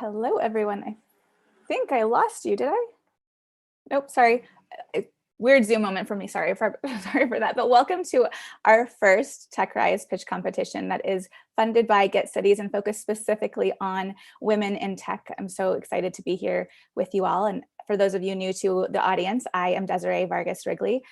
Hello, everyone. I think I lost you, did I? Nope, sorry. Weird Zoom moment for me, sorry for that. But welcome to our first TechRise pitch competition that is funded by Get Cities and focused specifically on women in tech. I'm so excited to be here with you all. And for those of you new to the audience, I am Desiree Vargas Wrigley,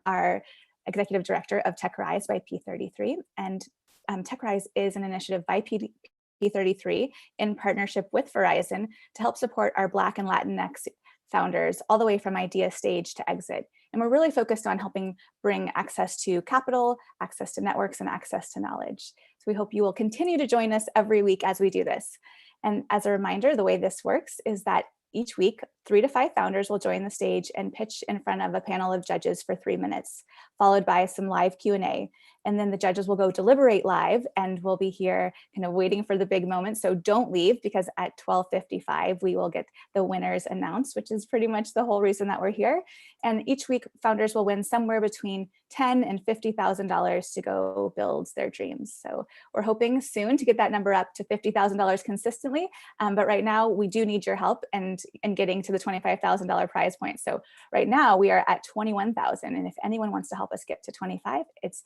our Executive Director of TechRise by P33. And TechRise is an initiative by P33 in partnership with Verizon to help support our Black and Latinx founders all the way from idea stage to exit. And we're really focused on helping bring access to capital, access to networks, and access to knowledge. So we hope you will continue to join us every week as we do this. And as a reminder, the way this works is that each week, 3 to 5 founders will join the stage and pitch in front of a panel of judges for 3 minutes, followed by some live Q&A. And then the judges will go deliberate live, and we'll be here kind of waiting for the big moment. So don't leave, because at 12:55, we will get the winners announced, which is pretty much the whole reason that we're here. And each week, founders will win somewhere between $10,000 and $50,000 to go build their dreams. So we're hoping soon to get that number up to $50,000 consistently. But right now, we do need your help and getting to the $25,000 prize point. So right now, we are at $21,000. And if anyone wants to help us get to 25, it's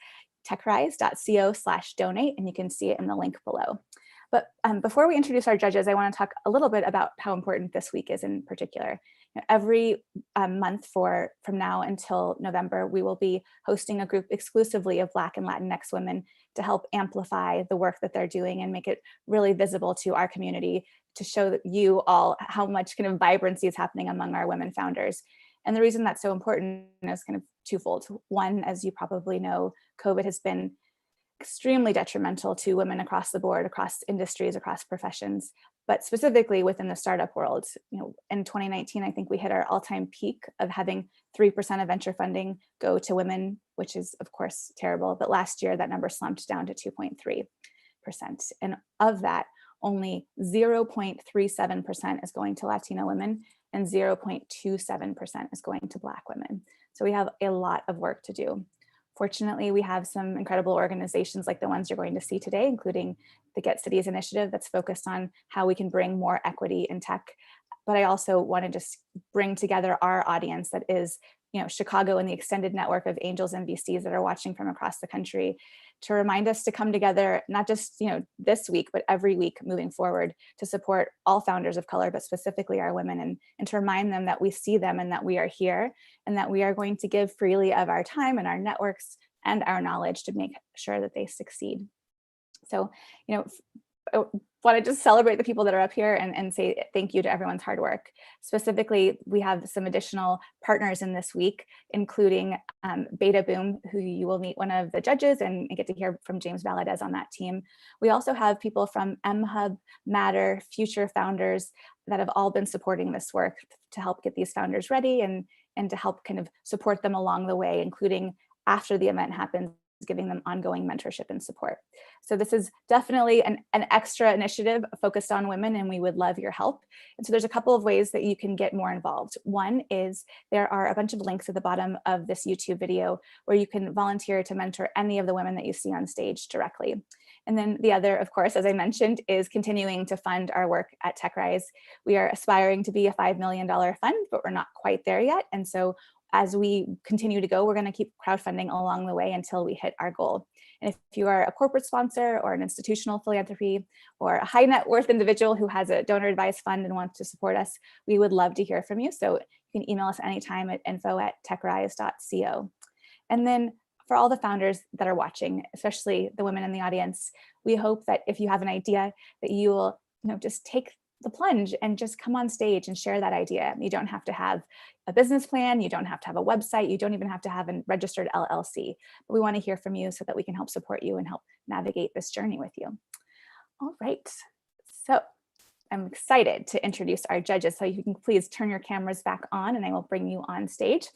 techrise.co/donate, and you can see it in the link below. But before we introduce our judges, I want to talk a little bit about how important this week is in particular. Every month from now until November, we will be hosting a group exclusively of Black and Latinx women to help amplify the work that they're doing and make it really visible to our community, to show that you all how much kind of vibrancy is happening among our women founders. And the reason that's so important is kind of twofold. One, as you probably know, COVID has been extremely detrimental to women across the board, across industries, across professions, but specifically within the startup world. In 2019, I think we hit our all-time peak of having 3% of venture funding go to women, which is of course terrible. But last year, that number slumped down to 2.3%. And of that, only 0.37% is going to Latino women, and 0.27% is going to Black women. So we have a lot of work to do. Fortunately, we have some incredible organizations like the ones you're going to see today, including the Get Cities initiative that's focused on how we can bring more equity in tech. But I also want to just bring together our audience that is, Chicago and the extended network of angels and VCs that are watching from across the country, to remind us to come together, not just this week, but every week moving forward, to support all founders of color, but specifically our women, and to remind them that we see them and that we are here, and that we are going to give freely of our time and our networks and our knowledge to make sure that they succeed. So, I want to just celebrate the people that are up here and say thank you to everyone's hard work. Specifically, we have some additional partners in this week, including Beta Boom, who you will meet one of the judges and get to hear from James Valadez on that team. We also have people from mHub, Matter, Future Founders that have all been supporting this work to help get these founders ready and to help kind of support them along the way, including after the event happens, giving them ongoing mentorship and support. So this is definitely an extra initiative focused on women, and we would love your help. And so there's a couple of ways that you can get more involved. One is there are a bunch of links at the bottom of this YouTube video where you can volunteer to mentor any of the women that you see on stage directly. And then the other, of course, as I mentioned, is continuing to fund our work at TechRise. We are aspiring to be a $5 million fund, but we're not quite there yet. And so as we continue to go, we're going to keep crowdfunding along the way until we hit our goal. And if you are a corporate sponsor or an institutional philanthropy or a high net worth individual who has a donor advised fund and wants to support us, we would love to hear from you. So you can email us anytime at info@techrise.co. And then for all the founders that are watching, especially the women in the audience, we hope that if you have an idea that you will just take the plunge and just come on stage and share that idea. You don't have to have a business plan. You don't have to have a website. You don't even have to have a registered LLC. But we want to hear from you so that we can help support you and help navigate this journey with you. All right. So I'm excited to introduce our judges. So you can please turn your cameras back on and I will bring you on stage.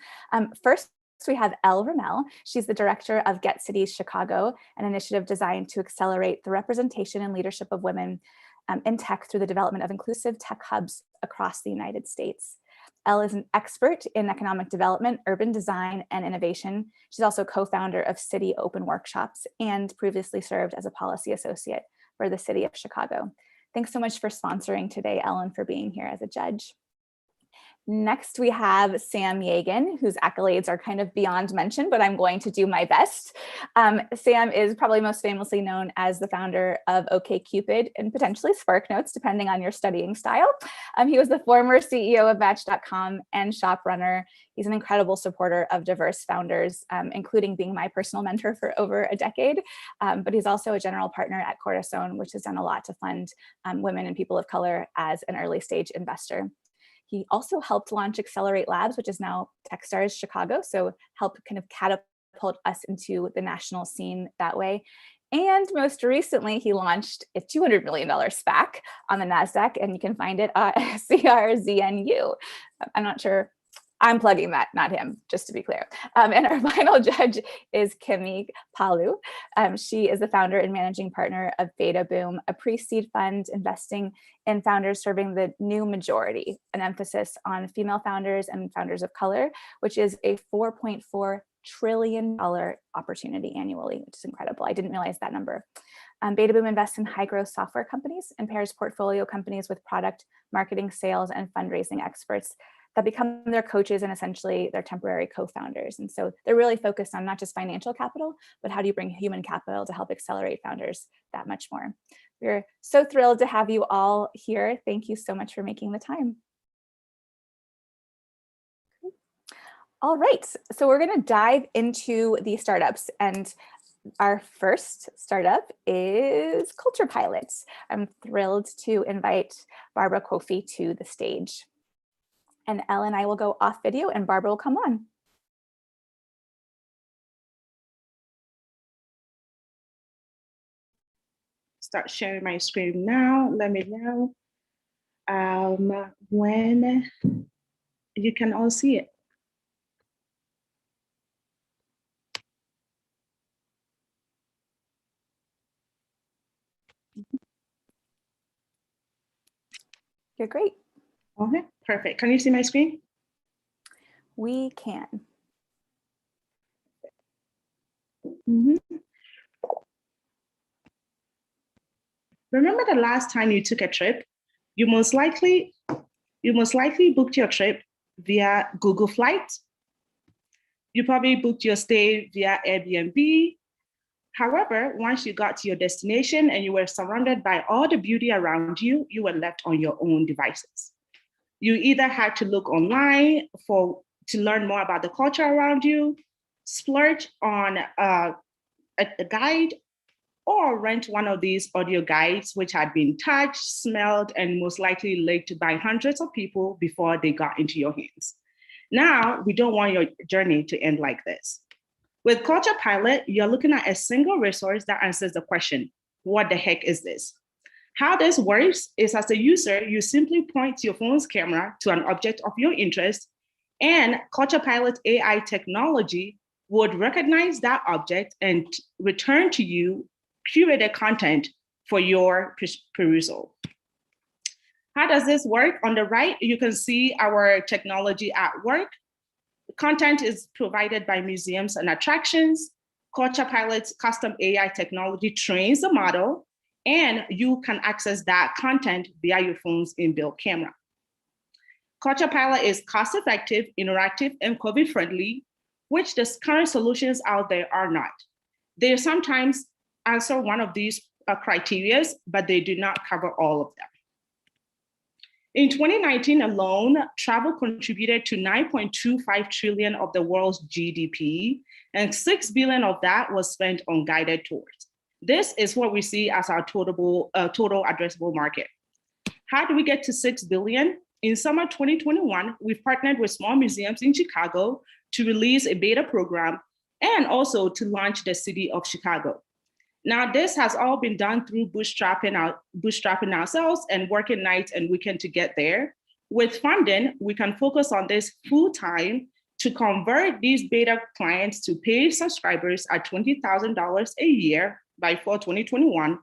First, we have Elle Ramel. She's the director of Get Cities Chicago, an initiative designed to accelerate the representation and leadership of women in tech through the development of inclusive tech hubs across the United States. Elle is an expert in economic development, urban design, and innovation. She's also co-founder of City Open Workshops and previously served as a policy associate for the city of Chicago. Thanks so much for sponsoring today, Ellen, for being here as a judge. Next, we have Sam Yagan, whose accolades are kind of beyond mention, but I'm going to do my best. Sam is probably most famously known as the founder of OkCupid and potentially SparkNotes, depending on your studying style. He was the former CEO of Batch.com and ShopRunner. He's an incredible supporter of diverse founders, including being my personal mentor for over a decade. But he's also a general partner at Cortisone, which has done a lot to fund women and people of color as an early stage investor. He also helped launch Accelerate Labs, which is now Techstars Chicago, so helped kind of catapult us into the national scene that way. And most recently, he launched a $200 million SPAC on the NASDAQ, and you can find it at CRZNU. I'm not sure. I'm plugging that, not him, just to be clear. And our final judge is Kimi Palu. She is the founder and managing partner of Beta Boom, a pre-seed fund investing in founders serving the new majority, an emphasis on female founders and founders of color, which is a $4.4 trillion opportunity annually, which is incredible. I didn't realize that number. Beta Boom invests in high-growth software companies and pairs portfolio companies with product, marketing, sales, and fundraising experts that become their coaches and essentially their temporary co-founders. And so they're really focused on not just financial capital, but how do you bring human capital to help accelerate founders that much more. We're so thrilled to have you all here. Thank you so much for making the time. All right, so we're gonna dive into the startups, and our first startup is Culture Pilots. I'm thrilled to invite Barbara Kuofie to the stage. And Elle and I will go off video and Barbara will come on. Start sharing my screen now. Let me know when you can all see it. You're great. Okay, perfect. Can you see my screen? We can. Remember the last time you took a trip? You most likely booked your trip via Google Flights. You probably booked your stay via Airbnb. However, once you got to your destination and you were surrounded by all the beauty around you, you were left on your own devices. You either had to look online to learn more about the culture around you, splurge on a guide, or rent one of these audio guides, which had been touched, smelled, and most likely licked by hundreds of people before they got into your hands. Now, we don't want your journey to end like this. With Culture Pilot, you're looking at a single resource that answers the question, what the heck is this? How this works is, as a user, you simply point your phone's camera to an object of your interest, and Culture Pilot AI technology would recognize that object and return to you curated content for your perusal. How does this work? On the right, you can see our technology at work. Content is provided by museums and attractions. Culture Pilot's custom AI technology trains the model, and you can access that content via your phone's inbuilt camera. Culture Pilot is cost-effective, interactive, and COVID-friendly, which the current solutions out there are not. They sometimes answer one of these criteria, but they do not cover all of them. In 2019 alone, travel contributed to 9.25 trillion of the world's GDP, and 6 billion of that was spent on guided tours. This is what we see as our total addressable market. How do we get to 6 billion? In summer 2021, we've partnered with small museums in Chicago to release a beta program and also to launch the city of Chicago. Now, this has all been done through bootstrapping ourselves and working nights and weekends to get there. With funding, we can focus on this full time to convert these beta clients to paid subscribers at $20,000 a year by fall 2021,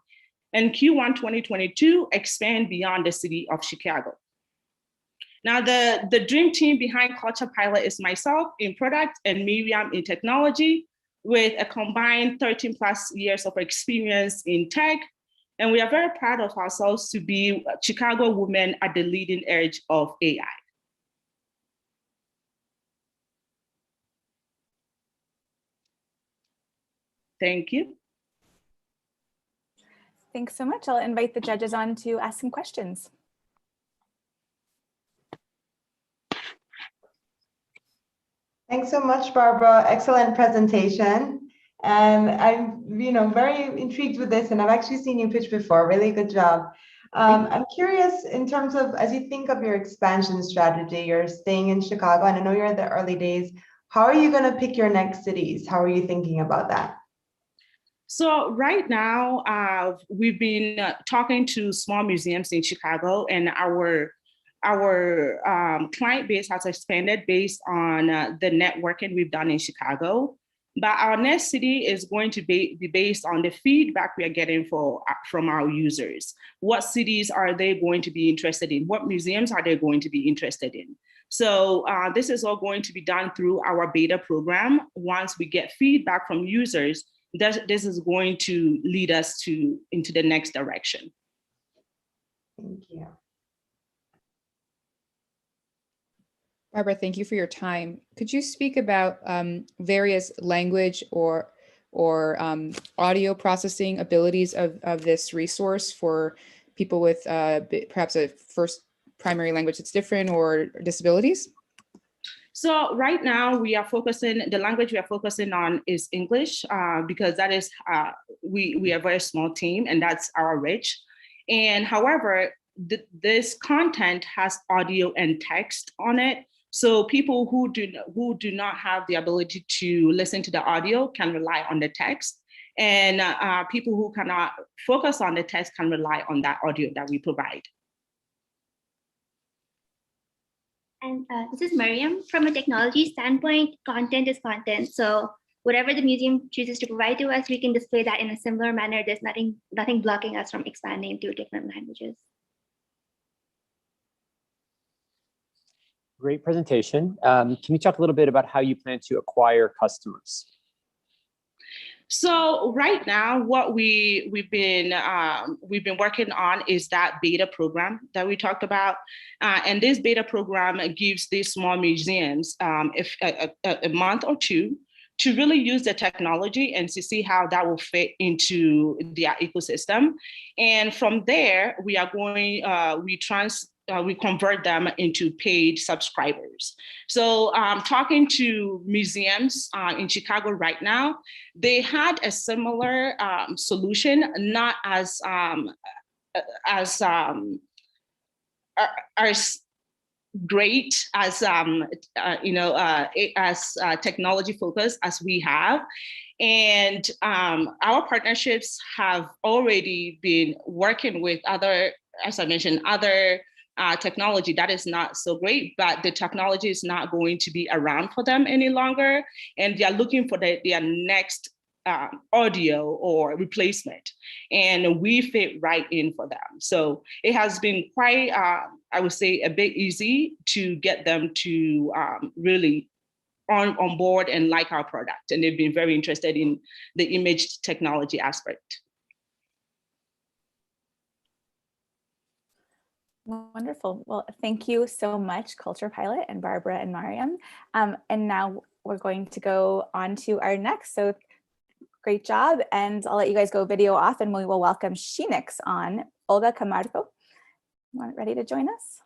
and Q1 2022 expand beyond the city of Chicago. Now, the dream team behind Culture Pilot is myself in product and Miriam in technology, with a combined 13 plus years of experience in tech. And we are very proud of ourselves to be Chicago women at the leading edge of AI. Thank you. Thanks so much. I'll invite the judges on to ask some questions. Thanks so much, Barbara. Excellent presentation. And I'm, very intrigued with this, and I've actually seen you pitch before. Really good job. I'm curious in terms of, as you think of your expansion strategy, you're staying in Chicago, and I know you're in the early days. How are you going to pick your next cities? How are you thinking about that? So right now, we've been talking to small museums in Chicago, and our client base has expanded based on the networking we've done in Chicago. But our next city is going to be based on the feedback we are getting from our users. What cities are they going to be interested in? What museums are they going to be interested in? So this is all going to be done through our beta program. Once we get feedback from users, this is going to lead us into the next direction. Thank you. Barbara, thank you for your time. Could you speak about various language or audio processing abilities of this resource for people with perhaps a first primary language that's different or disabilities? So right now the language we are focusing on is English because that is, we are a very small team and that's our reach. And however, this content has audio and text on it. So people who do not have the ability to listen to the audio can rely on the text, and people who cannot focus on the text can rely on that audio that we provide. And this is Mariam. From a technology standpoint, content is content. So whatever the museum chooses to provide to us, we can display that in a similar manner. There's nothing blocking us from expanding to different languages. Great presentation. Can you talk a little bit about how you plan to acquire customers? So right now, what we've been working on is that beta program that we talked about, and this beta program gives these small museums a month or two to really use the technology and to see how that will fit into their ecosystem. And from there, we are going we convert them into paid subscribers. So talking to museums in Chicago right now, they had a similar solution, not as great as technology focused as we have. And our partnerships have already been working with other, as I mentioned, other technology that is not so great, but the technology is not going to be around for them any longer. And they are looking for their next audio or replacement. And we fit right in for them. So it has been quite, I would say, a bit easy to get them to really on board and like our product. And they've been very interested in the image technology aspect. Wonderful. Well, thank you so much, Culture Pilot and Barbara and Mariam. And now we're going to go on to our next. So great job. And I'll let you guys go video off and we will welcome Shinix on. Olga Camargo, ready to join us?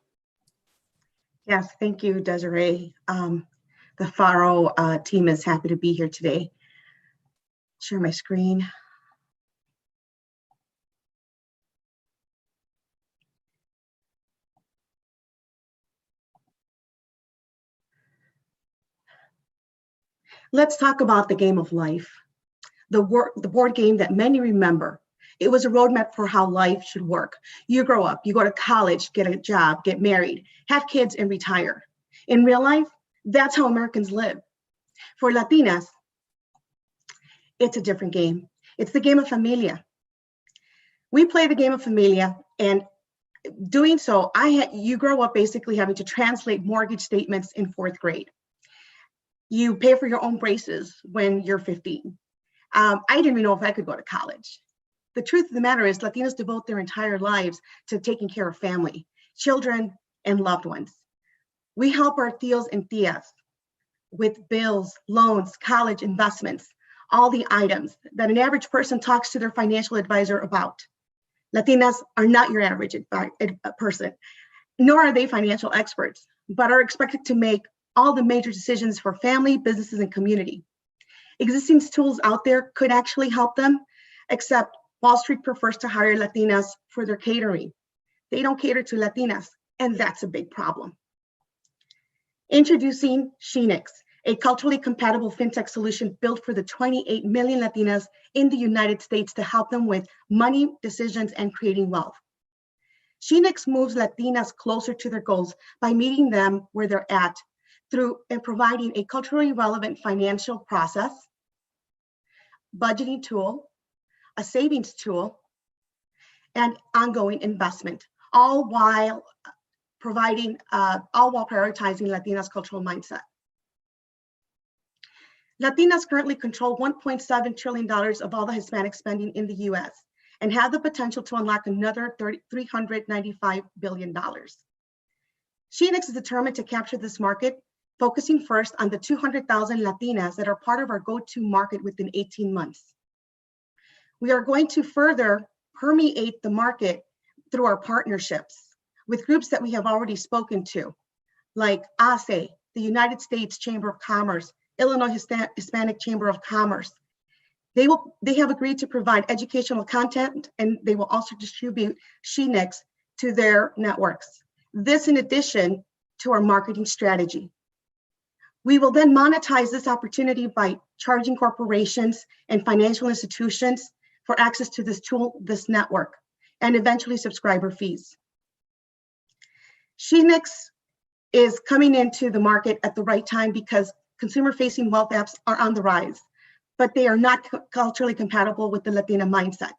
Yes, thank you, Desiree. The FARO team is happy to be here today. Share my screen. Let's talk about the game of life. The board game that many remember. It was a roadmap for how life should work. You grow up, you go to college, get a job, get married, have kids, and retire. In real life, that's how Americans live. For Latinas, it's a different game. It's the game of familia. We play the game of familia, and doing so, you grow up basically having to translate mortgage statements in 4th grade. You pay for your own braces when you're 15. I didn't even know if I could go to college. The truth of the matter is Latinos devote their entire lives to taking care of family, children, and loved ones. We help our tios and tias with bills, loans, college investments, all the items that an average person talks to their financial advisor about. Latinas are not your average person, nor are they financial experts, but are expected to make all the major decisions for family, businesses, and community. Existing tools out there could actually help them, except Wall Street prefers to hire Latinas for their catering. They don't cater to Latinas, and that's a big problem. Introducing Sheenix, a culturally compatible fintech solution built for the 28 million Latinas in the United States to help them with money decisions and creating wealth. Sheenix moves Latinas closer to their goals by meeting them where they're at through and providing a culturally relevant financial process, budgeting tool, a savings tool, and ongoing investment, all while prioritizing Latinas' cultural mindset. Latinas currently control $1.7 trillion of all the Hispanic spending in the US and have the potential to unlock another $395 billion. Sheenix is determined to capture this market, focusing first on the 200,000 Latinas that are part of our go-to market within 18 months. We are going to further permeate the market through our partnerships with groups that we have already spoken to, like ASE, the United States Chamber of Commerce, Illinois Hispanic Chamber of Commerce. They have agreed to provide educational content, and they will also distribute Sheenix to their networks. This in addition to our marketing strategy. We will then monetize this opportunity by charging corporations and financial institutions for access to this tool, this network, and eventually subscriber fees. Sheenix is coming into the market at the right time because consumer-facing wealth apps are on the rise, but they are not culturally compatible with the Latina mindset.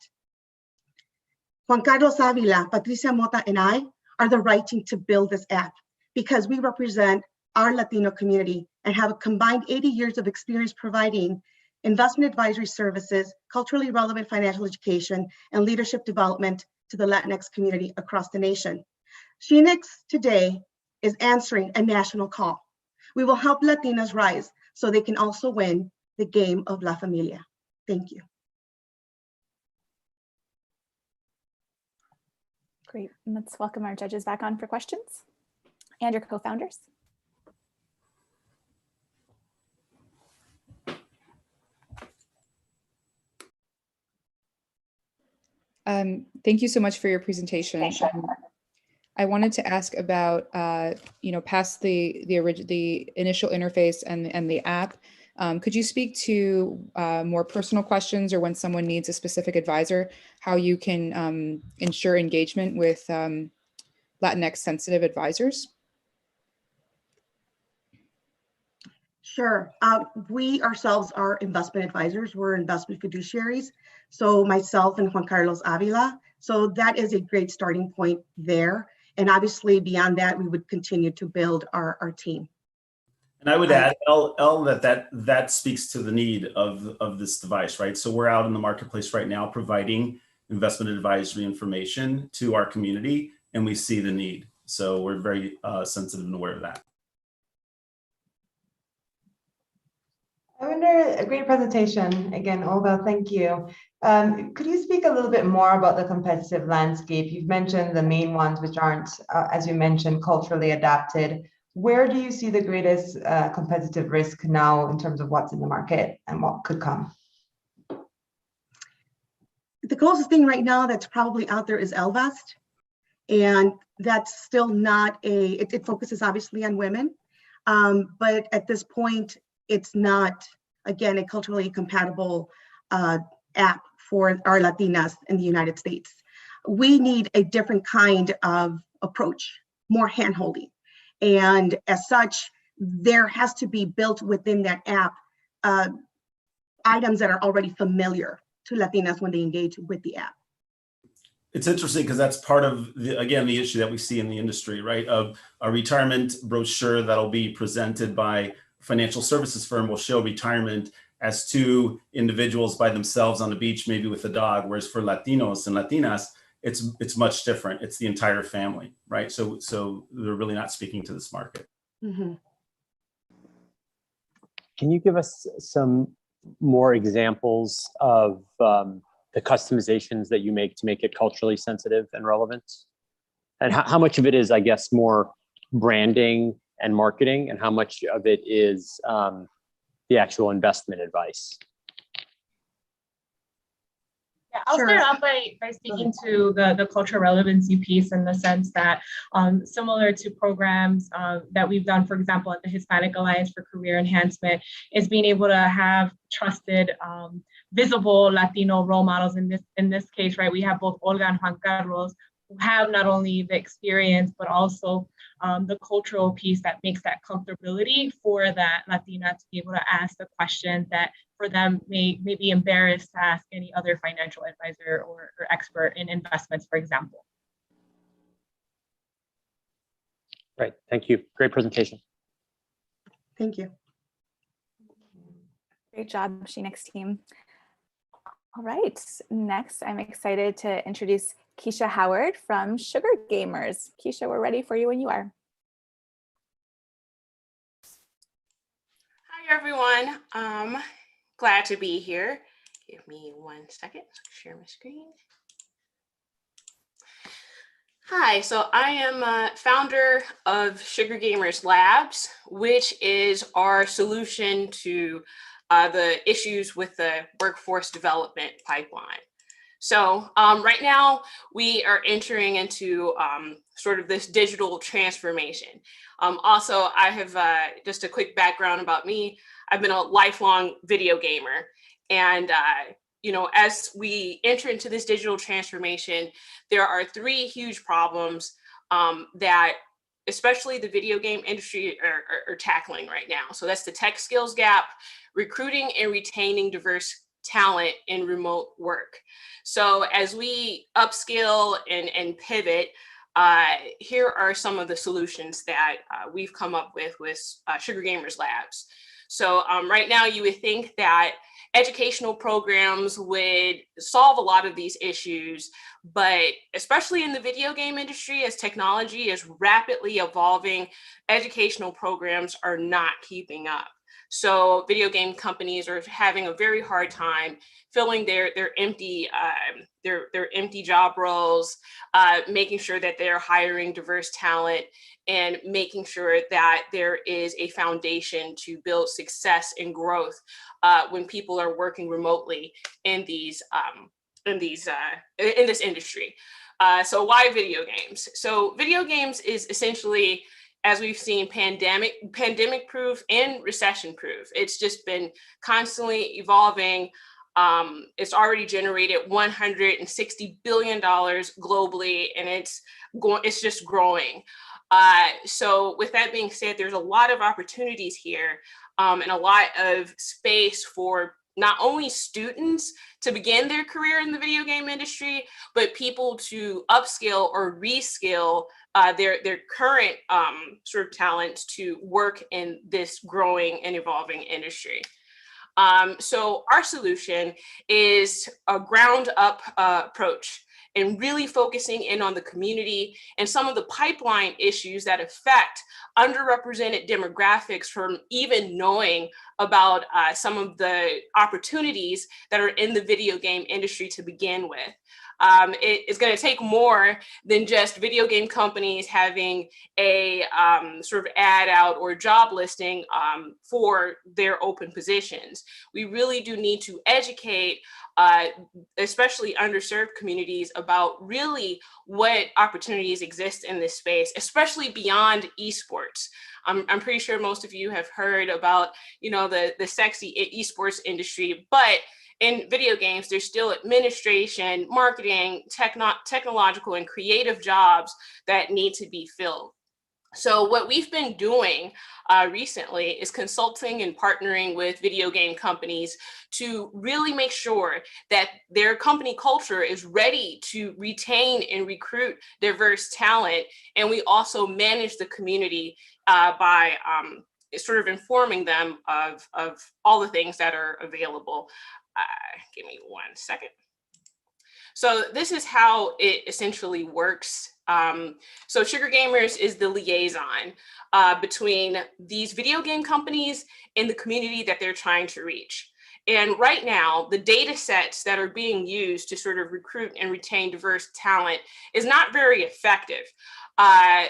Juan Carlos Avila, Patricia Mota, and I are the right team to build this app because we represent our Latino community and have a combined 80 years of experience providing investment advisory services, culturally relevant financial education, and leadership development to the Latinx community across the nation. Sheenix today is answering a national call. We will help Latinas rise so they can also win the game of La Familia. Thank you. Great, and let's welcome our judges back on for questions and your co-founders. Thank you so much for your presentation. I wanted to ask about, past the initial interface and the app. Could you speak to more personal questions or when someone needs a specific advisor, how you can ensure engagement with Latinx sensitive advisors? Sure. We ourselves are investment advisors. We're investment fiduciaries. So myself and Juan Carlos Avila. So that is a great starting point there. And obviously beyond that, we would continue to build our team. And I would add, Elle, that speaks to the need of this device, right? So we're out in the marketplace right now providing investment advisory information to our community, and we see the need. So we're very sensitive and aware of that. I wonder, a great presentation. Again, Olga, thank you. Could you speak a little bit more about the competitive landscape? You've mentioned the main ones, which aren't, as you mentioned, culturally adapted. Where do you see the greatest competitive risk now in terms of what's in the market and what could come? The closest thing right now that's probably out there is Elvest. And that's still not it focuses obviously on women. But at this point, it's not, again, a culturally compatible app for our Latinas in the United States. We need a different kind of approach, more handholding. And as such, there has to be built within that app items that are already familiar to Latinas when they engage with the app. It's interesting because that's part of, the issue that we see in the industry, right? Of a retirement brochure that'll be presented by financial services firm will show retirement as two individuals by themselves on the beach, maybe with a dog. Whereas for Latinos and Latinas, it's much different. It's the entire family, right? So they're really not speaking to this market. Mm-hmm. Can you give us some more examples of the customizations that you make to make it culturally sensitive and relevant? And how much of it is, I guess, more branding and marketing, and how much of it is the actual investment advice? Yeah, I'll start off by speaking to the cultural relevancy piece, in the sense that similar to programs that we've done, for example, at the Hispanic Alliance for Career Enhancement, is being able to have trusted, visible Latino role models. In this case, right, we have both Olga and Juan Carlos, who have not only the experience, but also the cultural piece that makes that comfortability for that Latina to be able to ask the questions that for them may be embarrassed to ask any other financial advisor or expert in investments, for example. Right, thank you. Great presentation. Thank you. Great job, Sheenix team. All right, next I'm excited to introduce Keisha Howard from Sugar Gamers. Keisha, we're ready for you when you are. Hi everyone, glad to be here. Give me 1 second, share my screen. Hi, so I am a founder of Sugar Gamers Labs, which is our solution to the issues with the workforce development pipeline. So right now we are entering into sort of this digital transformation. Also, I have just a quick background about me. I've been a lifelong video gamer, and you know, as we enter into this digital transformation, there are 3 huge problems that especially the video game industry are tackling right now. So that's the tech skills gap, recruiting and retaining diverse talent in remote work. So as we upskill and pivot, here are some of the solutions that we've come up with Sugar Gamers Labs. So right now you would think that educational programs would solve a lot of these issues, but especially in the video game industry, as technology is rapidly evolving, educational programs are not keeping up. So video game companies are having a very hard time filling their empty job roles, making sure that they're hiring diverse talent, and making sure that there is a foundation to build success and growth when people are working remotely in this industry. So why video games? So video games is essentially, as we've seen, pandemic proof and recession proof. It's just been constantly evolving. It's already generated $160 billion globally, and it's just growing. So with that being said, there's a lot of opportunities here and a lot of space for not only students to begin their career in the video game industry, but people to upskill or reskill their current sort of talents to work in this growing and evolving industry. So our solution is a ground up approach, and really focusing in on the community and some of the pipeline issues that affect underrepresented demographics from even knowing about some of the opportunities that are in the video game industry to begin with. It's going to take more than just video game companies having a sort of ad out or job listing for their open positions. We really do need to educate especially underserved communities about really what opportunities exist in this space, especially beyond esports. I'm pretty sure most of you have heard about, you know, the sexy esports industry, but in video games, there's still administration, marketing, technological and creative jobs that need to be filled. So what we've been doing recently is consulting and partnering with video game companies to really make sure that their company culture is ready to retain and recruit diverse talent. And we also manage the community by sort of informing them of all the things that are available. Give me 1 second. So this is how it essentially works. So Sugar Gamers is the liaison between these video game companies and the community that they're trying to reach. And right now, the data sets that are being used to sort of recruit and retain diverse talent is not very effective.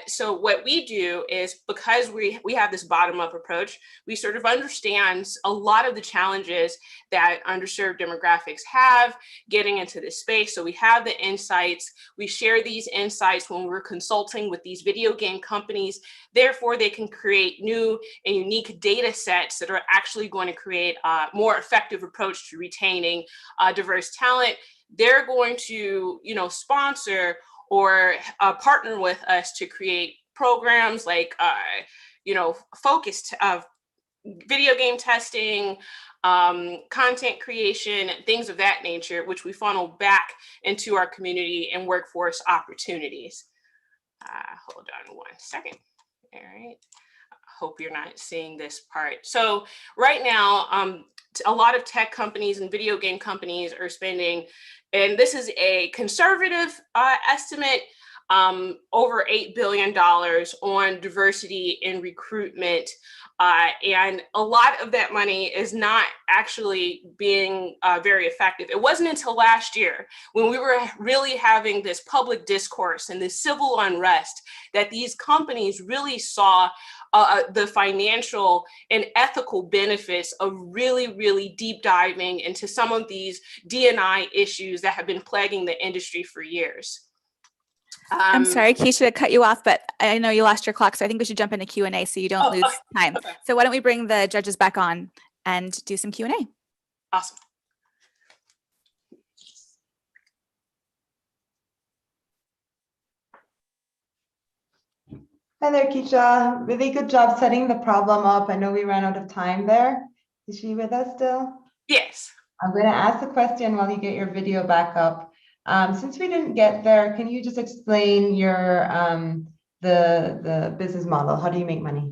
So what we do is, because we have this bottom-up approach, we sort of understand a lot of the challenges that underserved demographics have getting into this space. So we have the insights, we share these insights when we're consulting with these video game companies. Therefore, they can create new and unique data sets that are actually going to create a more effective approach to retaining diverse talent. They're going to, sponsor or partner with us to create programs like, focused video game testing, content creation, things of that nature, which we funnel back into our community and workforce opportunities. Hold on 1 second. All right. Hope you're not seeing this part. So right now, a lot of tech companies and video game companies are spending, and this is a conservative estimate, over $8 billion on diversity in recruitment. And a lot of that money is not actually being very effective. It wasn't until last year, when we were really having this public discourse and this civil unrest, that these companies really saw the financial and ethical benefits of really, really deep diving into some of these D&I issues that have been plaguing the industry for years. I'm sorry, Keisha, to cut you off, but I know you lost your clock, so I think we should jump into Q&A so you don't lose time. Okay. So why don't we bring the judges back on and do some Q&A? Awesome. Hi there, Keisha. Really good job setting the problem up. I know we ran out of time there. Is she with us still? Yes. I'm going to ask the question while you get your video back up. Since we didn't get there, can you just explain your the business model? How do you make money?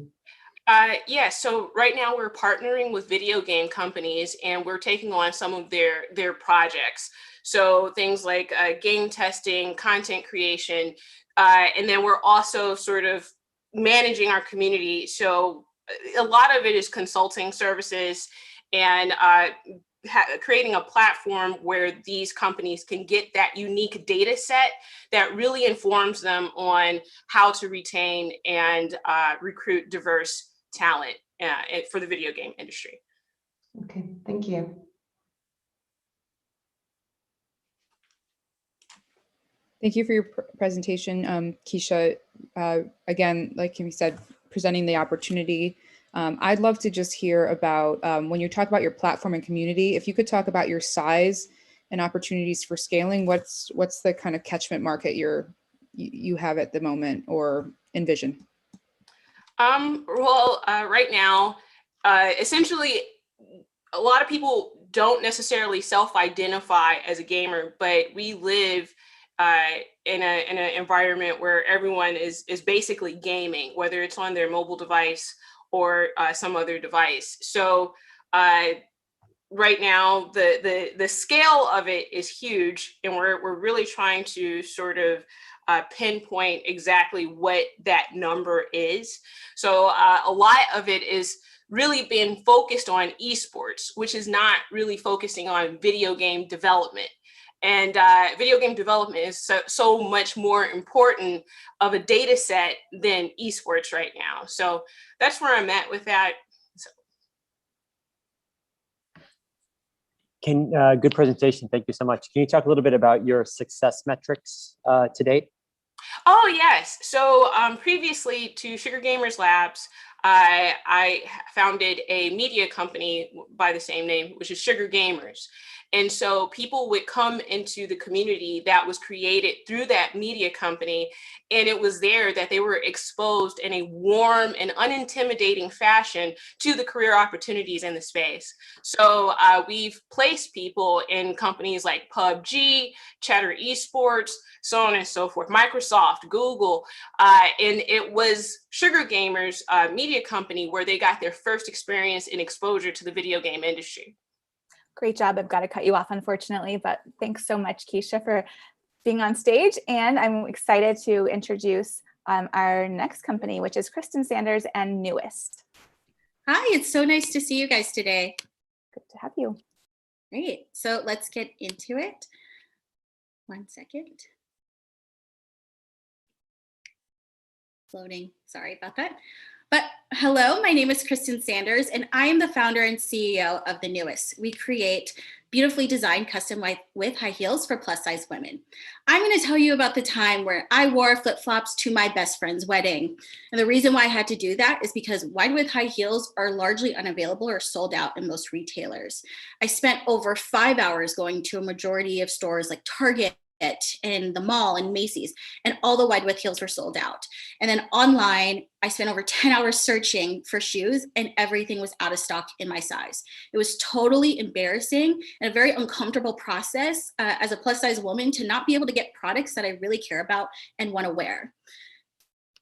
Yeah, so right now we're partnering with video game companies and we're taking on some of their projects. So things like game testing, content creation, and then we're also sort of managing our community. So a lot of it is consulting services and creating a platform where these companies can get that unique data set that really informs them on how to retain and recruit diverse talent for the video game industry. Okay, thank you. Thank you for your presentation, Keisha. Again, like you said, presenting the opportunity. I'd love to just hear about when you talk about your platform and community, if you could talk about your size and opportunities for scaling. What's the kind of catchment market you have at the moment or envision? Right now, essentially, a lot of people don't necessarily self-identify as a gamer, but we live in an environment where everyone is basically gaming, whether it's on their mobile device or some other device. So right now, the scale of it is huge, and we're really trying to sort of pinpoint exactly what that number is. So a lot of it is really been focused on esports, which is not really focusing on video game development. And video game development is so much more important of a data set than esports right now. So that's where I'm at with that. So. Good presentation. Thank you so much. Can you talk a little bit about your success metrics to date? Oh, yes. So previously to Sugar Gamers Labs, I founded a media company by the same name, which is Sugar Gamers. And so people would come into the community that was created through that media company. And it was there that they were exposed in a warm and unintimidating fashion to the career opportunities in the space. So we've placed people in companies like PUBG, Chatter Esports, so on and so forth, Microsoft, Google, and it was Sugar Gamers media company where they got their first experience and exposure to the video game industry. Great job. I've got to cut you off, unfortunately, but thanks so much, Keisha, for being on stage. And I'm excited to introduce our next company, which is Kristen Sanders and Newist. Hi, it's so nice to see you guys today. Good to have you. Great. So let's get into it. 1 second. Loading. Sorry about that. But hello, my name is Kristen Sanders, and I am the founder and CEO of The Newist. We create beautifully designed custom with high heels for plus size women. I'm going to tell you about the time where I wore flip-flops to my best friend's wedding. And the reason why I had to do that is because wide width high heels are largely unavailable or sold out in most retailers. I spent over 5 hours going to a majority of stores like Target and the mall and Macy's, and all the wide width heels were sold out. And then online, I spent over 10 hours searching for shoes, and everything was out of stock in my size. It was totally embarrassing and a very uncomfortable process as a plus size woman to not be able to get products that I really care about and want to wear.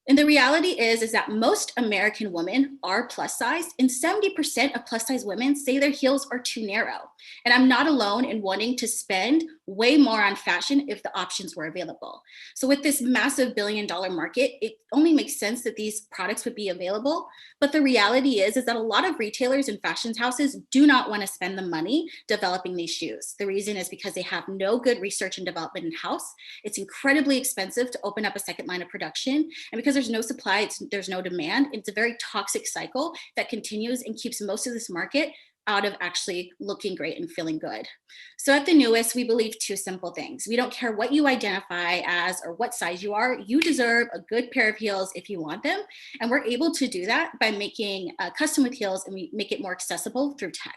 And the reality is that most American women are plus size, and 70% of plus size women say their heels are too narrow. And I'm not alone in wanting to spend way more on fashion if the options were available. So with this massive billion-dollar market, it only makes sense that these products would be available. But the reality is that a lot of retailers and fashion houses do not want to spend the money developing these shoes. The reason is because they have no good research and development in-house. It's incredibly expensive to open up a second line of production. And because there's no supply, there's no demand. It's a very toxic cycle that continues and keeps most of this market out of actually looking great and feeling good. So at The Newist, we believe two simple things. We don't care what you identify as or what size you are. You deserve a good pair of heels if you want them. And we're able to do that by making custom with heels, and we make it more accessible through tech.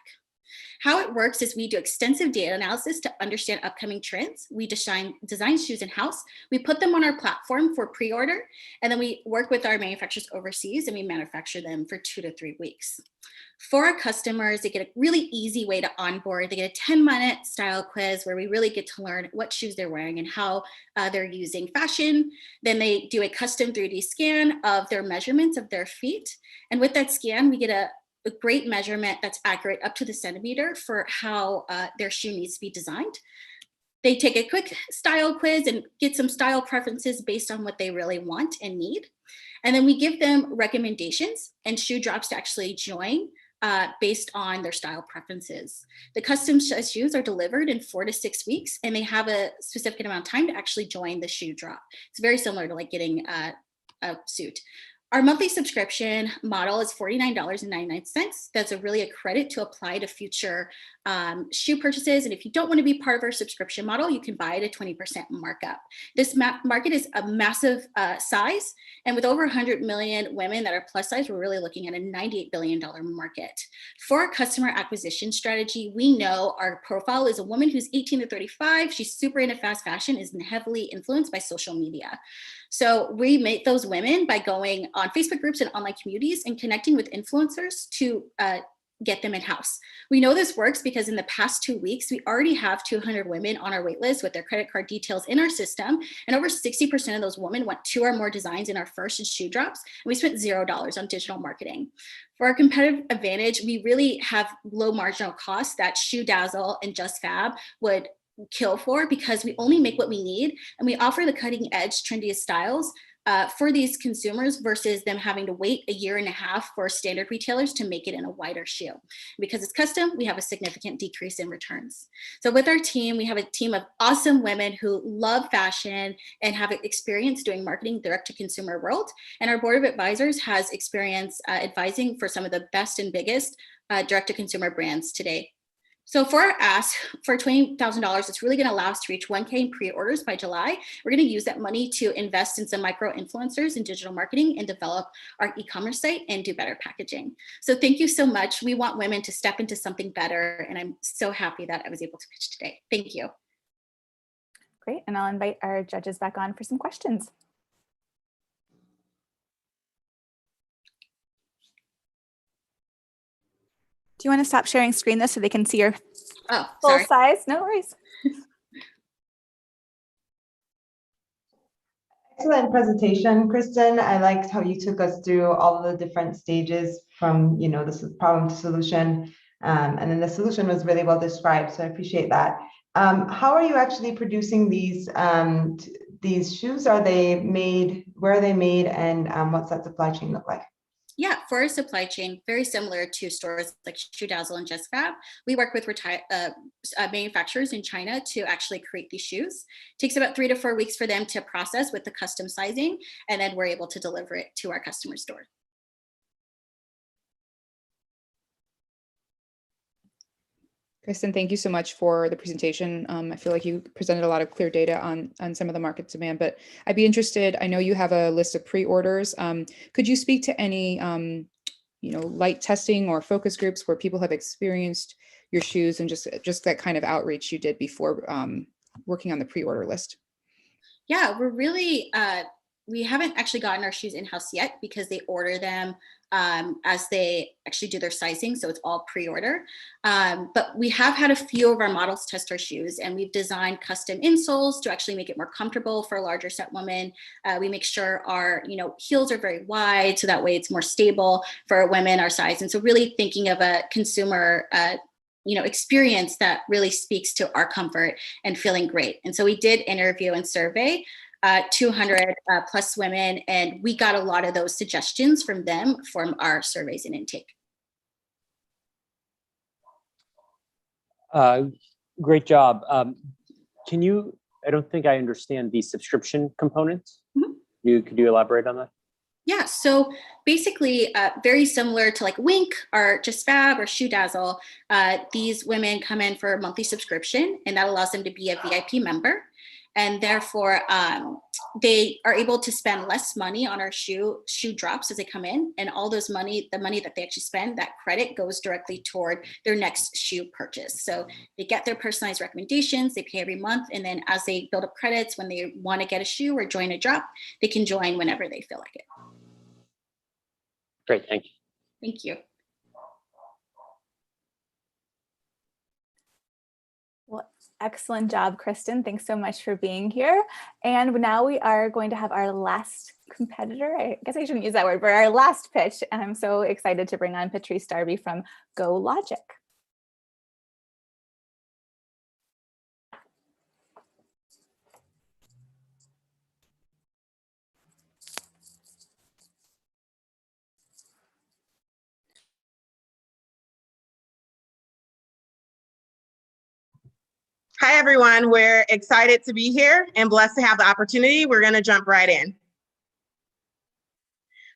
How it works is we do extensive data analysis to understand upcoming trends. We design shoes in-house. We put them on our platform for pre-order, and then we work with our manufacturers overseas, and we manufacture them for 2 to 3 weeks. For our customers, they get a really easy way to onboard. They get a 10-minute style quiz where we really get to learn what shoes they're wearing and how they're using fashion. Then they do a custom 3D scan of their measurements of their feet. And with that scan, we get a great measurement that's accurate up to the centimeter for how their shoe needs to be designed. They take a quick style quiz and get some style preferences based on what they really want and need. And then we give them recommendations and shoe drops to actually join based on their style preferences. The custom shoes are delivered in 4 to 6 weeks, and they have a specific amount of time to actually join the shoe drop. It's very similar to like getting a suit. Our monthly subscription model is $49.99. That's really a credit to apply to future shoe purchases. And if you don't want to be part of our subscription model, you can buy it at 20% markup. This market is a massive size. And with over 100 million women that are plus size, we're really looking at a $98 billion market. For our customer acquisition strategy, we know our profile is a woman who's 18 to 35. She's super into fast fashion, is heavily influenced by social media. So we meet those women by going on Facebook groups and online communities and connecting with influencers to get them in-house. We know this works because in the past 2 weeks, we already have 200 women on our wait list with their credit card details in our system. And over 60% of those women want 2 or more designs in our first shoe drops. And we spent $0 on digital marketing. For our competitive advantage, we really have low marginal costs that Shoe Dazzle and Just Fab would kill for, because we only make what we need, and we offer the cutting edge, trendiest styles for these consumers versus them having to wait 1.5 years for standard retailers to make it in a wider shoe. Because it's custom, we have a significant decrease in returns. So with our team, we have a team of awesome women who love fashion and have experience doing marketing direct to consumer world. And our board of advisors has experience advising for some of the best and biggest direct to consumer brands today. So for our ask for $20,000, it's really going to allow us to reach 1K in pre-orders by July. We're going to use that money to invest in some micro influencers in digital marketing and develop our e-commerce site and do better packaging. So thank you so much. We want women to step into something better, and I'm so happy that I was able to pitch today. Thank you. Great, and I'll invite our judges back on for some questions. Do you want to stop sharing screen though so they can see your full size? No worries. Excellent presentation, Kristen. I liked how you took us through all of the different stages from, this problem to solution. And then the solution was really well described, so I appreciate that. How are you actually producing these shoes? Are they made, where are they made, and what's that supply chain look like? Yeah, for our supply chain, very similar to stores like Shoe Dazzle and Just Fab. We work with manufacturers in China to actually create these shoes. It takes about 3 to 4 weeks for them to process with the custom sizing, and then we're able to deliver it to our customer's door. Kristen, thank you so much for the presentation. I feel like you presented a lot of clear data on some of the market demand, but I'd be interested, I know you have a list of pre-orders. Could you speak to any light testing or focus groups where people have experienced your shoes, and just that kind of outreach you did before working on the pre-order list? Yeah, we're really, we haven't actually gotten our shoes in-house yet because they order them as they actually do their sizing. So it's all pre-order. But we have had a few of our models test our shoes, and we've designed custom insoles to actually make it more comfortable for a larger set woman. We make sure our heels are very wide, so that way it's more stable for women our size. And so really thinking of a consumer experience that really speaks to our comfort and feeling great. And so we did interview and survey 200 plus women, and we got a lot of those suggestions from them from our surveys and intake. Great job. Can you, I don't think I understand the subscription components. Mm-hmm. Could you elaborate on that? Yeah, so basically very similar to like Wink or Just Fab or Shoe Dazzle, these women come in for a monthly subscription, and that allows them to be a VIP member. And therefore, they are able to spend less money on our shoe drops as they come in, and all those the money that they actually spend, that credit goes directly toward their next shoe purchase. So they get their personalized recommendations, they pay every month, and then as they build up credits, when they want to get a shoe or join a drop, they can join whenever they feel like it. Great, thank you. Thank you. Well, excellent job, Kristen. Thanks so much for being here. And now we are going to have our last competitor. I guess I shouldn't use that word, but our last pitch. And I'm so excited to bring on Patrice Darby from GoLogic. Hi, everyone. We're excited to be here and blessed to have the opportunity. We're going to jump right in.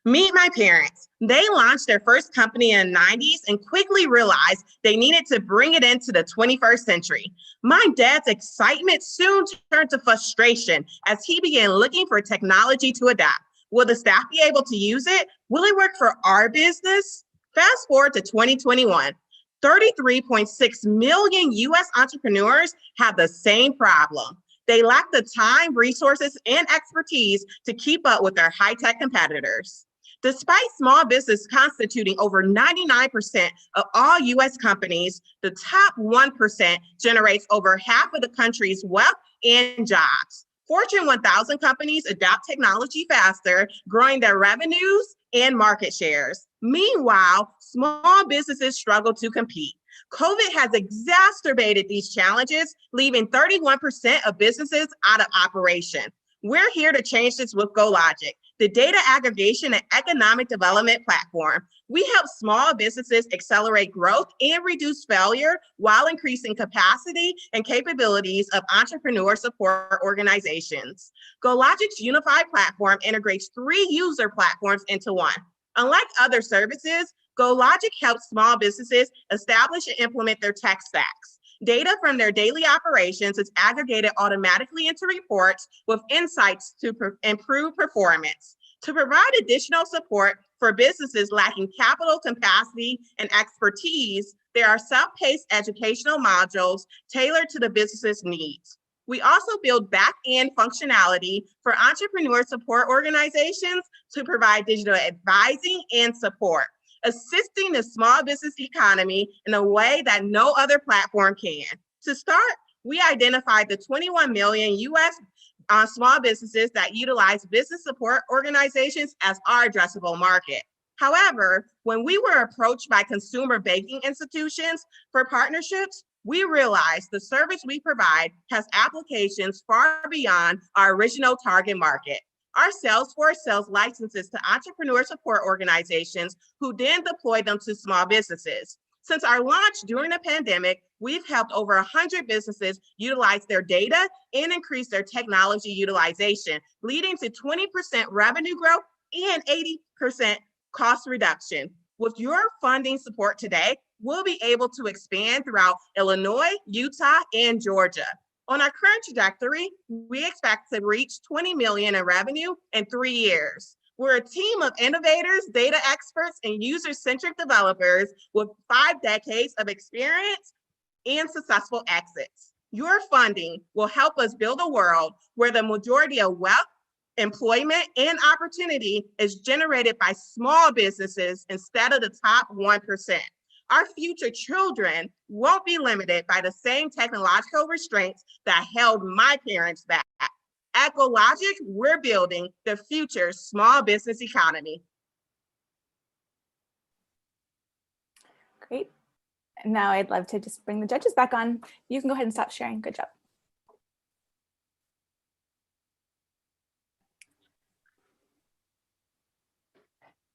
Meet my parents. They launched their first company in the 90s and quickly realized they needed to bring it into the 21st century. My dad's excitement soon turned to frustration as he began looking for technology to adopt. Will the staff be able to use it? Will it work for our business? Fast forward to 2021. 33.6 million US entrepreneurs have the same problem. They lack the time, resources, and expertise to keep up with their high-tech competitors. Despite small business constituting over 99% of all US companies, the top 1% generates over half of the country's wealth and jobs. Fortune 1000 companies adopt technology faster, growing their revenues and market shares. Meanwhile, small businesses struggle to compete. COVID has exacerbated these challenges, leaving 31% of businesses out of operation. We're here to change this with GoLogic, the data aggregation and economic development platform. We help small businesses accelerate growth and reduce failure while increasing capacity and capabilities of entrepreneur support organizations. GoLogic's unified platform integrates 3 user platforms into one. Unlike other services, GoLogic helps small businesses establish and implement their tech stacks. Data from their daily operations is aggregated automatically into reports with insights to improve performance. To provide additional support for businesses lacking capital, capacity, and expertise, there are self-paced educational modules tailored to the business's needs. We also build back-end functionality for entrepreneur support organizations to provide digital advising and support, assisting the small business economy in a way that no other platform can. To start, we identified the 21 million US small businesses that utilize business support organizations as our addressable market. However, when we were approached by consumer banking institutions for partnerships, we realized the service we provide has applications far beyond our original target market. Our sales force sells licenses to entrepreneur support organizations who then deploy them to small businesses. Since our launch during the pandemic, we've helped over 100 businesses utilize their data and increase their technology utilization, leading to 20% revenue growth and 80% cost reduction. With your funding support today, we'll be able to expand throughout Illinois, Utah, and Georgia. On our current trajectory, we expect to reach 20 million in revenue in 3 years. We're a team of innovators, data experts, and user-centric developers with 5 decades of experience and successful exits. Your funding will help us build a world where the majority of wealth, employment, and opportunity is generated by small businesses instead of the top 1%. Our future children won't be limited by the same technological restraints that held my parents back. At GoLogic, we're building the future small business economy. Great. Now I'd love to just bring the judges back on. You can go ahead and stop sharing. Good job.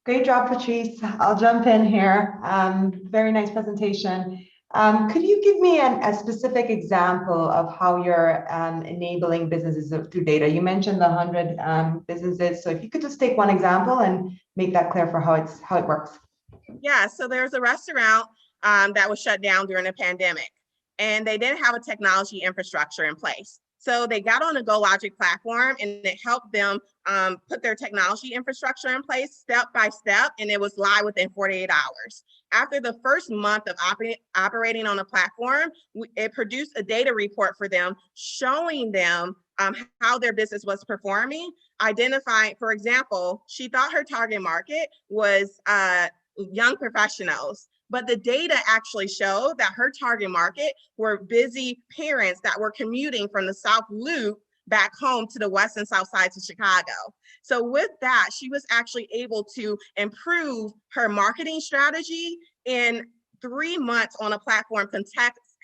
Great job, Patrice. I'll jump in here. Very nice presentation. Could you give me a specific example of how you're enabling businesses through data? You mentioned the 100 businesses. So if you could just take one example and make that clear for how it works. Yeah, so there's a restaurant that was shut down during the pandemic, and they didn't have a technology infrastructure in place. So they got on the GoLogic platform, and it helped them put their technology infrastructure in place step by step, and it was live within 48 hours. After the first month of operating on the platform, it produced a data report for them, showing them how their business was performing, identifying, for example, she thought her target market was young professionals. But the data actually showed that her target market were busy parents that were commuting from the South Loop back home to the west and south sides of Chicago. So with that, she was actually able to improve her marketing strategy. In 3 months on a platform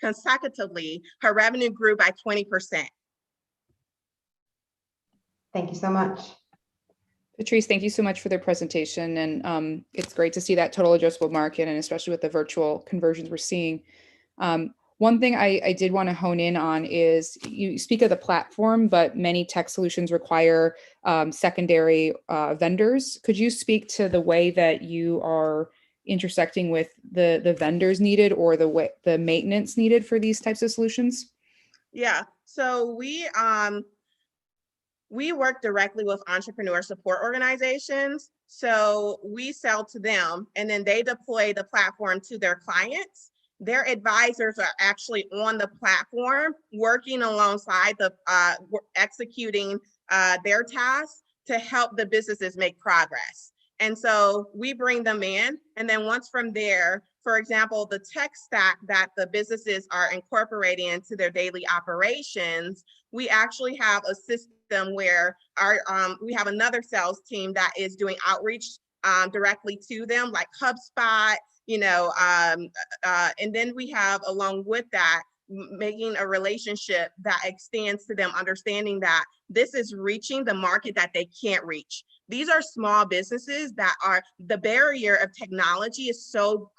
consecutively, her revenue grew by 20%. Thank you so much. Patrice, thank you so much for the presentation. And it's great to see that total addressable market, and especially with the virtual conversions we're seeing. One thing I did want to hone in on is you speak of the platform, but many tech solutions require secondary vendors. Could you speak to the way that you are intersecting with the vendors needed or the maintenance needed for these types of solutions? Yeah, so we work directly with entrepreneur support organizations. So we sell to them, and then they deploy the platform to their clients. Their advisors are actually on the platform working alongside the executing their tasks to help the businesses make progress. And so we bring them in, and then once from there, for example, the tech stack that the businesses are incorporating into their daily operations, we actually have a system where we have another sales team that is doing outreach directly to them, like HubSpot, and then we have, along with that, making a relationship that extends to them, understanding that this is reaching the market that they can't reach. These are small businesses that the barrier of technology is so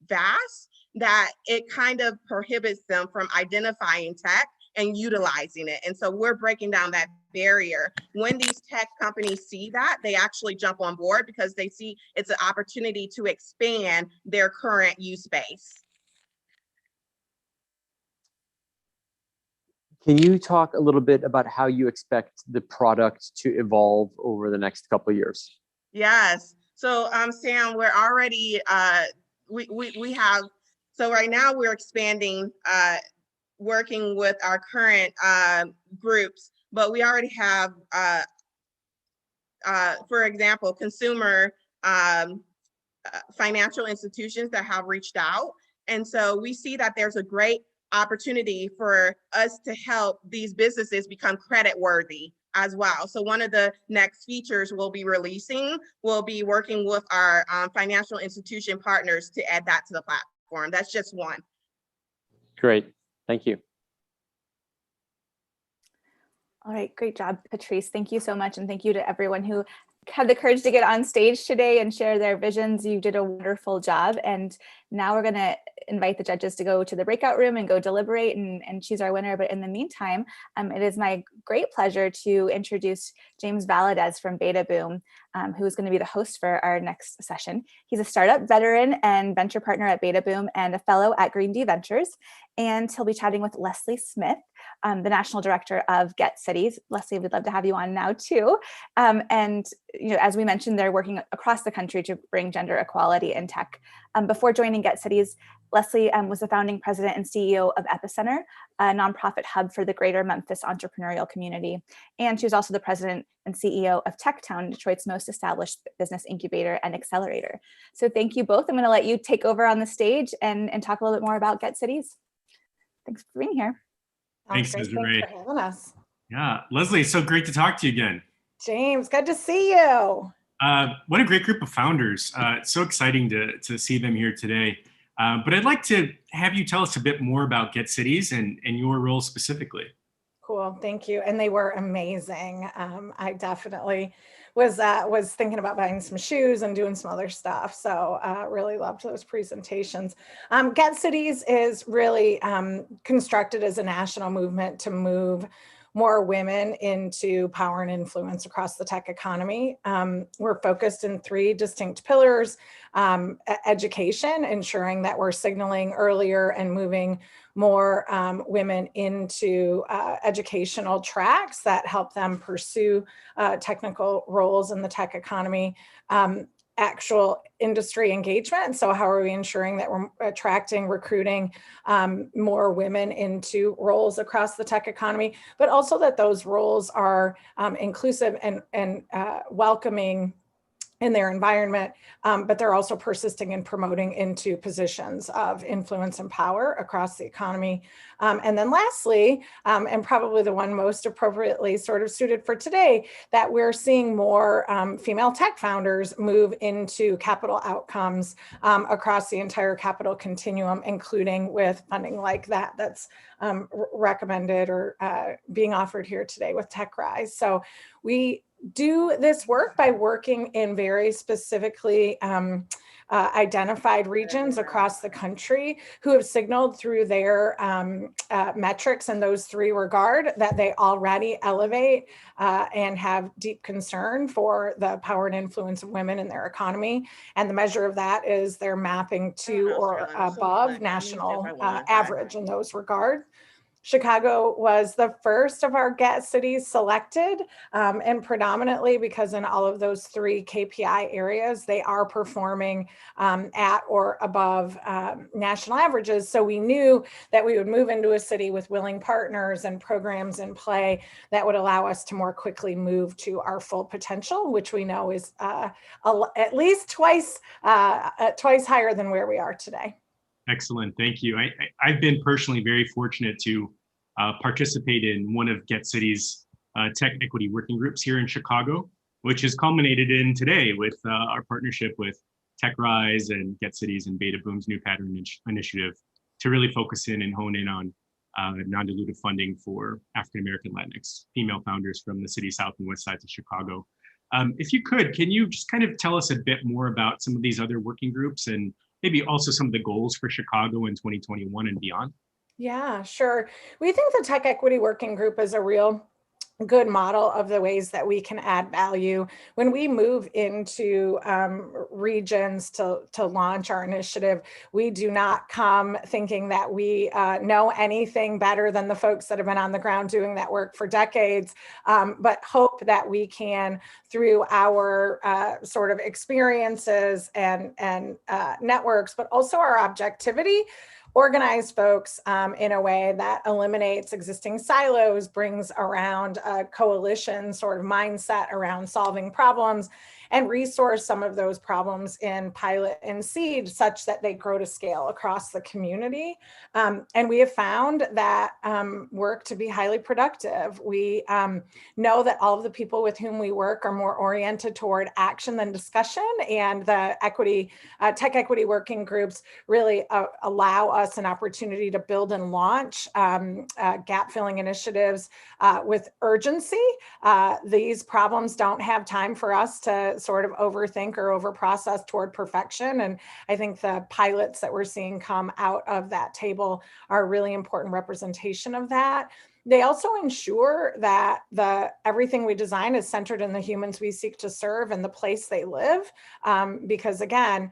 vast that it kind of prohibits them from identifying tech and utilizing it. And so we're breaking down that barrier. When these tech companies see that, they actually jump on board because they see it's an opportunity to expand their current use base. Can you talk a little bit about how you expect the product to evolve over the next couple of years? Yes. So Sam, we're already, we have, so right now we're expanding, working with our current groups, but we already have, for example, consumer financial institutions that have reached out. And so we see that there's a great opportunity for us to help these businesses become credit worthy as well. So one of the next features we'll be releasing will be working with our financial institution partners to add that to the platform. That's just one. Great, thank you. All right, great job, Patrice. Thank you so much. And thank you to everyone who had the courage to get on stage today and share their visions. You did a wonderful job. And now we're gonna invite the judges to go to the breakout room and go deliberate and choose our winner. But in the meantime, it is my great pleasure to introduce James Valadez from Beta Boom, who is going to be the host for our next session. He's a startup veteran and venture partner at Beta Boom and a fellow at Green D Ventures. And he'll be chatting with Leslie Smith, the national director of Get Cities. Leslie, we'd love to have you on now too. And as we mentioned, they're working across the country to bring gender equality in tech. Before joining Get Cities, Leslie was the founding president and CEO of Epicenter, a nonprofit hub for the greater Memphis entrepreneurial community. And she was also the president and CEO of TechTown, Detroit's most established business incubator and accelerator. So thank you both. I'm going to let you take over on the stage and talk a little bit more about Get Cities. Thanks for being here. Thanks, Desiree. Thanks for having us. Yeah, Leslie, it's so great to talk to you again. James, good to see you. What a great group of founders. It's so exciting to see them here today. But I'd like to have you tell us a bit more about Get Cities and your role specifically. Cool, thank you. And they were amazing. I definitely was thinking about buying some shoes and doing some other stuff. So really loved those presentations. Get Cities is really constructed as a national movement to move more women into power and influence across the tech economy. We're focused in 3 distinct pillars: education, ensuring that we're signaling earlier and moving more women into educational tracks that help them pursue technical roles in the tech economy. Actual industry engagement. So how are we ensuring that we're attracting, recruiting more women into roles across the tech economy, but also that those roles are inclusive and welcoming in their environment, but they're also persisting and promoting into positions of influence and power across the economy. And then lastly, and probably the one most appropriately sort of suited for today, that we're seeing more female tech founders move into capital outcomes across the entire capital continuum, including with funding like that that's recommended or being offered here today with TechRise. So we do this work by working in very specifically identified regions across the country who have signaled through their metrics in those 3 regard that they already elevate and have deep concern for the power and influence of women in their economy. And the measure of that is their mapping to or above national average in those regards. Chicago was the first of our Get Cities selected, and predominantly because in all of those 3 KPI areas, they are performing at or above national averages. So we knew that we would move into a city with willing partners and programs in play that would allow us to more quickly move to our full potential, which we know is at least twice higher than where we are today. Excellent, thank you. I've been personally very fortunate to participate in one of Get Cities' tech equity working groups here in Chicago, which has culminated in today with our partnership with TechRise and Get Cities and Beta Boom's New Pattern Initiative to really focus in and hone in on non-dilutive funding for African-American Latinx female founders from the city south and west sides of Chicago. If you could, can you just kind of tell us a bit more about some of these other working groups and maybe also some of the goals for Chicago in 2021 and beyond? Yeah, sure. We think the Tech Equity Working Group is a real good model of the ways that we can add value. When we move into regions to launch our initiative, we do not come thinking that we know anything better than the folks that have been on the ground doing that work for decades, but hope that we can, through our sort of experiences and networks, but also our objectivity, organize folks in a way that eliminates existing silos, brings around a coalition sort of mindset around solving problems, and resource some of those problems in pilot and seed such that they grow to scale across the community. And we have found that work to be highly productive. We know that all of the people with whom we work are more oriented toward action than discussion, and the Tech Equity Working Groups really allow us an opportunity to build and launch gap filling initiatives with urgency. These problems don't have time for us to sort of overthink or overprocess toward perfection. And I think the pilots that we're seeing come out of that table are a really important representation of that. They also ensure that everything we design is centered in the humans we seek to serve and the place they live. Because again,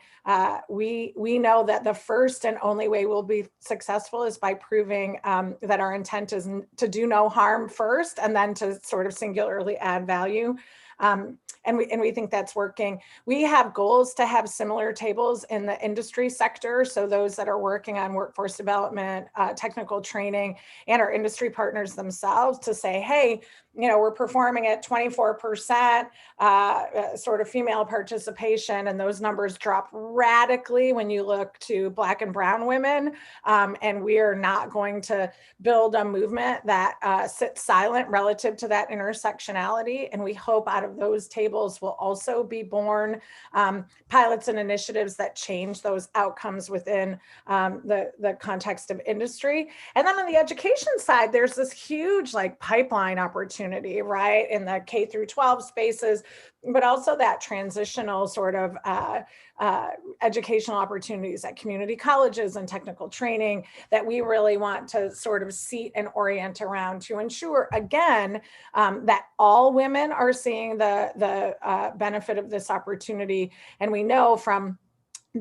we know that the first and only way we'll be successful is by proving that our intent is to do no harm first, and then to sort of singularly add value. And we think that's working. We have goals to have similar tables in the industry sector. So those that are working on workforce development, technical training, and our industry partners themselves to say, hey, we're performing at 24% sort of female participation, and those numbers drop radically when you look to Black and brown women. And we are not going to build a movement that sits silent relative to that intersectionality. And we hope out of those tables will also be born pilots and initiatives that change those outcomes within the context of industry. And then on the education side, there's this huge pipeline opportunity, right, in the K through 12 spaces, but also that transitional sort of educational opportunities at community colleges and technical training that we really want to sort of seat and orient around to ensure, again, that all women are seeing the benefit of this opportunity. And we know from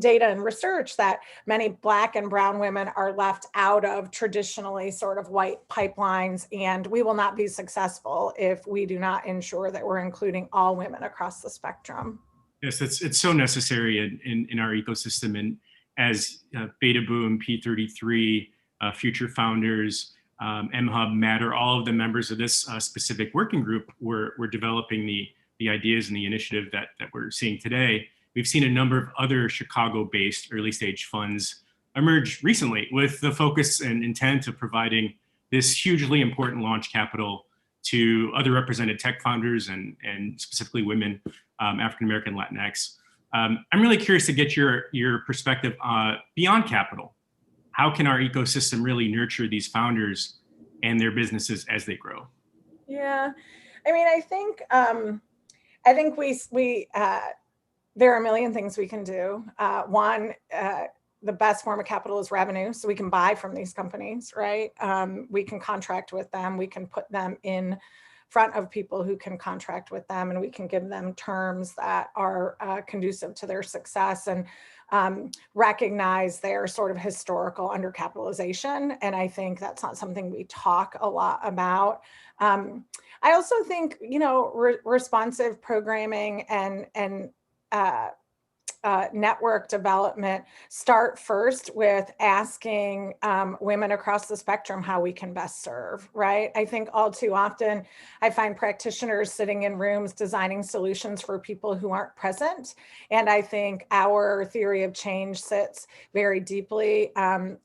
data and research that many Black and brown women are left out of traditionally sort of white pipelines, and we will not be successful if we do not ensure that we're including all women across the spectrum. Yes, it's so necessary in our ecosystem. And as Beta Boom, P33, Future Founders, MHub, Matter, all of the members of this specific working group were developing the ideas and the initiative that we're seeing today. We've seen a number of other Chicago-based early stage funds emerge recently with the focus and intent of providing this hugely important launch capital to other represented tech founders and specifically women, African-American, Latinx. I'm really curious to get your perspective beyond capital. How can our ecosystem really nurture these founders and their businesses as they grow? Yeah, I mean, I think we there are a million things we can do. One, the best form of capital is revenue, so we can buy from these companies, right? We can contract with them, we can put them in front of people who can contract with them, and we can give them terms that are conducive to their success and recognize their sort of historical undercapitalization. And I think that's not something we talk a lot about. I also think, responsive programming and network development start first with asking women across the spectrum how we can best serve, right? I think all too often I find practitioners sitting in rooms designing solutions for people who aren't present. And I think our theory of change sits very deeply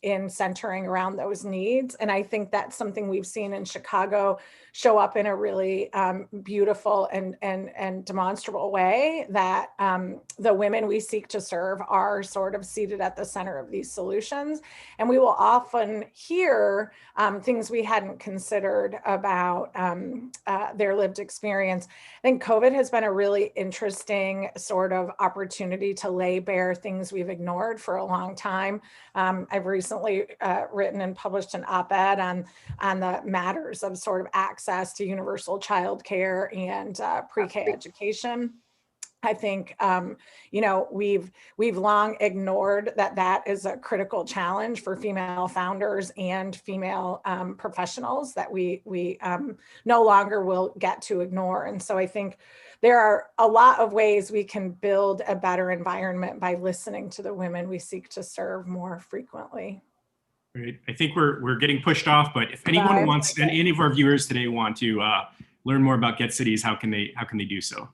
in centering around those needs. And I think that's something we've seen in Chicago show up in a really beautiful and demonstrable way, that the women we seek to serve are sort of seated at the center of these solutions. And we will often hear things we hadn't considered about their lived experience. I think COVID has been a really interesting sort of opportunity to lay bare things we've ignored for a long time. I've recently written and published an op-ed on the matters of sort of access to universal childcare and pre-K education. I think, you know, we've long ignored that is a critical challenge for female founders and female professionals that we no longer will get to ignore. And so I think there are a lot of ways we can build a better environment by listening to the women we seek to serve more frequently. Great. I think we're getting pushed off, but if anyone wants, and any of our viewers today want to learn more about Get Cities, how can they do so?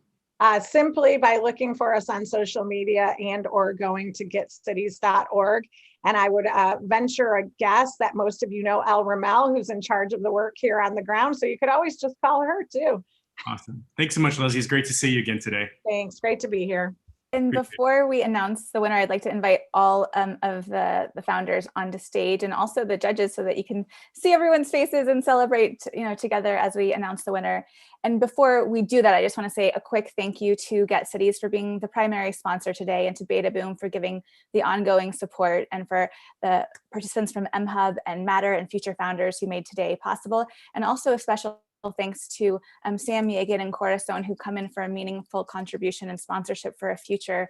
Simply by looking for us on social media and or going to getcities.org. And I would venture a guess that most of you know Elle Ramel, who's in charge of the work here on the ground. So you could always just call her too. Awesome. Thanks so much, Leslie. It's great to see you again today. Thanks. Great to be here. And before we announce the winner, I'd like to invite all of the founders onto stage and also the judges so that you can see everyone's faces and celebrate, you know, together as we announce the winner. And before we do that, I just want to say a quick thank you to Get Cities for being the primary sponsor today, and to Beta Boom for giving the ongoing support, and for the participants from MHub and Matter and Future Founders who made today possible. And also a special thanks to Sam Yegan and Corazon, who come in for a meaningful contribution and sponsorship for a future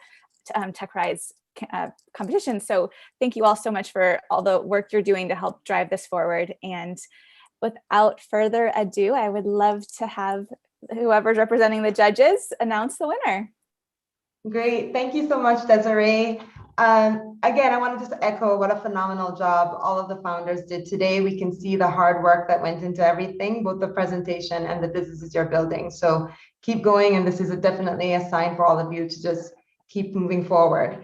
TechRise competition. So thank you all so much for all the work you're doing to help drive this forward. And without further ado, I would love to have whoever's representing the judges announce the winner. Great. Thank you so much, Desiree. Again, I want to just echo what a phenomenal job all of the founders did today. We can see the hard work that went into everything, both the presentation and the businesses you're building. So keep going. And this is definitely a sign for all of you to just keep moving forward.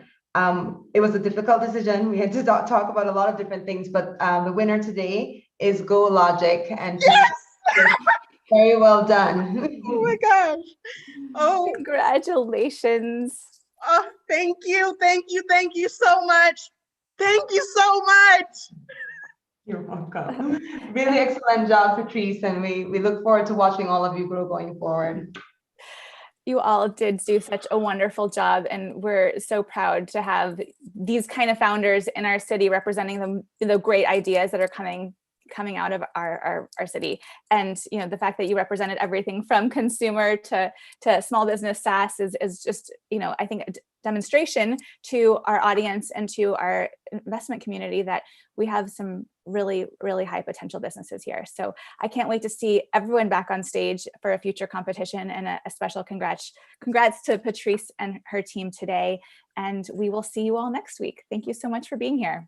It was a difficult decision. We had to talk about a lot of different things, but the winner today is GoLogic. And yes! Very well done. Oh my gosh. Oh, congratulations. Oh, thank you. Thank you. Thank you so much. Thank you so much. You're welcome. Really excellent job, Patrice. And we look forward to watching all of you grow going forward. You all did do such a wonderful job, and we're so proud to have these kind of founders in our city representing the great ideas that are coming out of our city. And you know, the fact that you represented everything from consumer to small business SaaS is just, you know, I think a demonstration to our audience and to our investment community that we have some really, really high potential businesses here. So I can't wait to see everyone back on stage for a future competition, and a special congrats to Patrice and her team today. And we will see you all next week. Thank you so much for being here.